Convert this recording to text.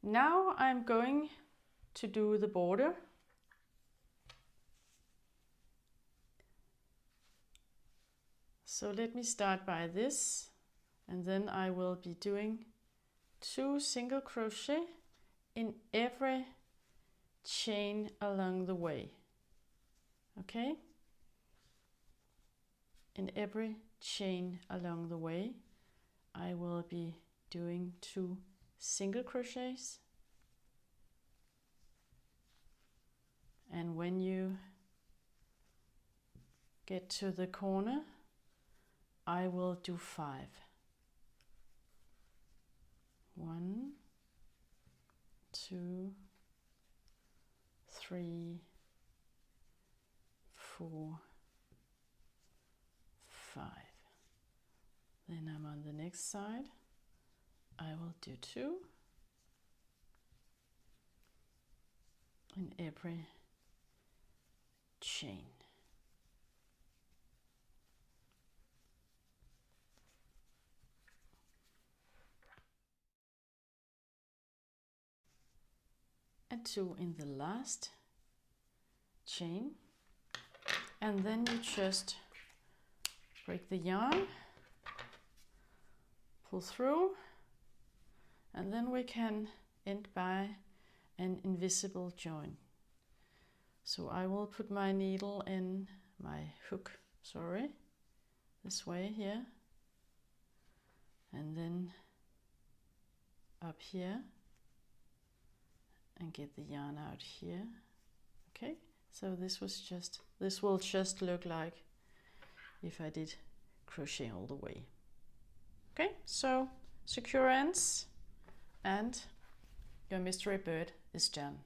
Now I'm going to do the border. So let me start by this, and then I will be doing 2 single crochet in every chain along the way. Okay? In every chain along the way, I will be doing 2 single crochets. And when you get to the corner, I will do 5. 1, 2, 3, 4, 5. Then I'm on the next side. I will do 2 in every chain. And 2 in the last chain, and then you just break the yarn, pull through, and then we can end by an invisible join. So I will put my needle in my hook, this way here, and then up here, and get the yarn out here. Okay, so this will just look like if I did crochet all the way. Okay, so secure ends and your mystery bird is done.